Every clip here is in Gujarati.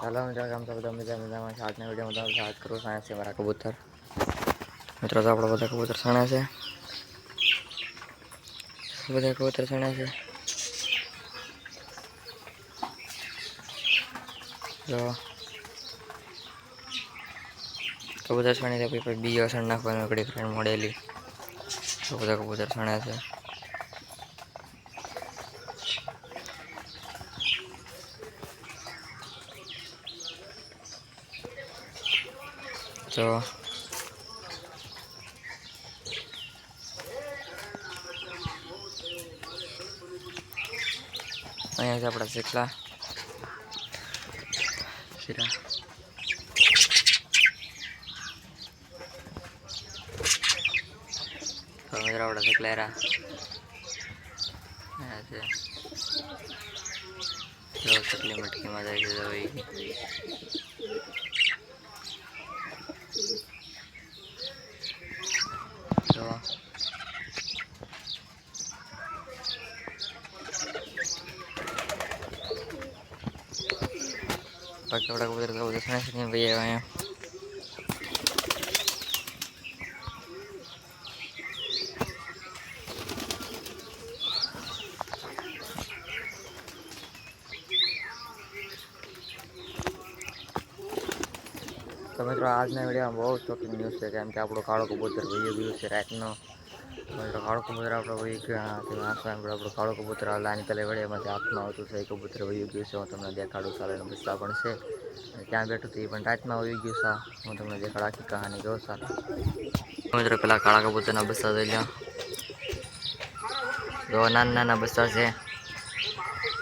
हेलो मित्रों, केम છો બધા? મજામાં છે. આજના વિડીયોમાં તમારું સ્વાગત કરું. સાણસ છે મારા કબૂતર. મિત્રો તો આપણા બધા કબૂતર સાણા છે. બધા કબૂતર સાણા છે. જો કબૂતર સાણી તો પછી બીજો અસર નાખવાનું ઘડી ફ્રેન્ડ મોડેલી. તો બધા કબૂતર સાણા છે. તો અહીંયા છે આપણા શીખલા શીરા. તો મિત્રો આપણા શીખલા છે. જો ચકલી મટકીમાં જાય છે. તો બાકી આપણા કબૂતર સાણા છે ને ભાઈ અહીંયા. તો મિત્રો આજના વિડીયોમાં બહુ શોખીન ન્યૂઝ છે, કેમ કે આપણું કાળો કબૂતર વહી ગયું છે રાતનો. મિત્રો કાળો કબૂતર આપણે વહી ગયા આપણું કાળો કબૂતર લાઈન પેલે વડેમાંથી હાથમાં આવતું છે. એ કબૂતર વહી ગયું છે. હું તમને દેખાડું. સારા બચ્ચા પણ છે. ક્યાં બેઠું હતું એ પણ રાતમાં વહી ગયું છે. હું તમને દેખાડ આખી કહાની કહું. સારા મિત્રો પેલા કાળા કબૂતરના બચ્ચા જોઈ લો. જો નાના નાના બચ્ચા છે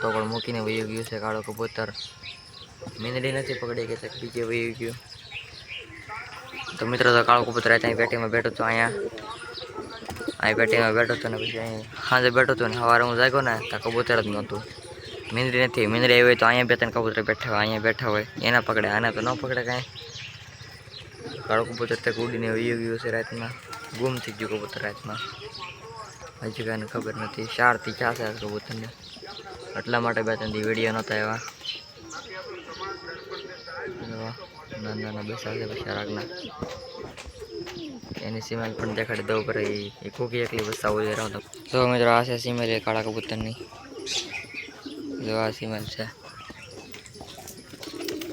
તો પણ મૂકીને વહી ગયું છે કાળો કબૂતર. મીંદડી નથી પકડી કે બીજે વહી ગયું. તો મિત્રો તો કાળો કબૂતર અહીં પેટીમાં બેઠો હતો. અહીં પેટીમાં બેઠો હતો ને પછી અહીં સાંજે બેઠો હતો ને સવારે હું જાગ્યો ને તો કબૂતર જ નહોતું. મીંદડી નથી. મીંદડી આવી હોય તો અહીંયા બે ત્રણ કબૂતર બેઠા હોય, અહીંયા બેઠા હોય એના પકડે, આને તો ન પકડે કાંઈ. કાળો કબૂતર તે ઉડીને વહી ગયું છે રાતમાં. ગુમ થઈ ગયું કબૂતર રાતમાં. હજી કાંઈ ખબર નથી. 4 થી 4 છે કબૂતરને. એટલા માટે બે ત્રણ દી વિડીયો નહોતા એવા. નાના નાના બેસા છે પછી રાગના. એની સિમેલ પણ દેખાડી દઉં પર એ કૂકી એકલી બસા ઉડી રહ્યો. તો મિત્રો આ છે સિમેલ એ કાળા કબૂતરની. જો આ સિમેલ છે.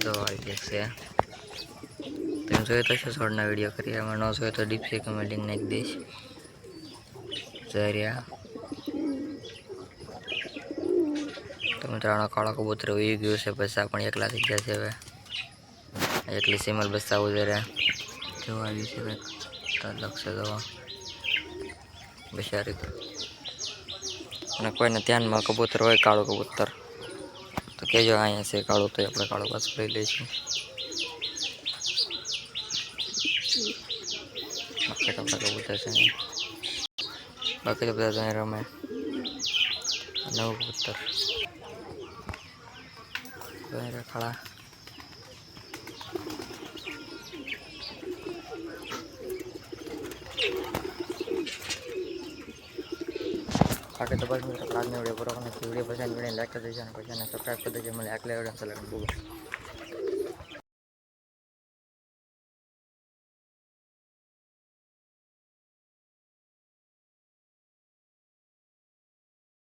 જો આ છે. તમે જોઈ તો છોડના વિડીયો કરીએ. એમાં ન જોઈએ તો ડિસ્ક્રિપ્શનમાં લિંક નાખી દઈશ. જરિયા તો મિત્રો કાળો કબૂતર ઉઈ ગયું છે. બસા પણ એકલા થઈ ગયા છે હવે. એકલી સિમલ બસા ઉજરે જોવા આવી છે લક્ષ જોવા બિચારી. અને કોઈને ધ્યાનમાં કબૂતર હોય કાળો કબૂતર તો કહેજો અહીંયા છે કાળું, તો આપણે કાળો પાછું લઈ લઈશું. બાકી તો આપણા કબૂતર છે ને, બાકી તો બધા ત્યાં રમે. નવું કબૂતર ખાડા. બાકી તો બસ મિત્રો આજનો વિડીયો પૂરો કરીને વિડીયો પસંદ કરીને લાઈક કરી દેજો અને પછી સબસ્ક્રાઈબ કરી દેજો. મને આગલા વિડીયો ચાલે.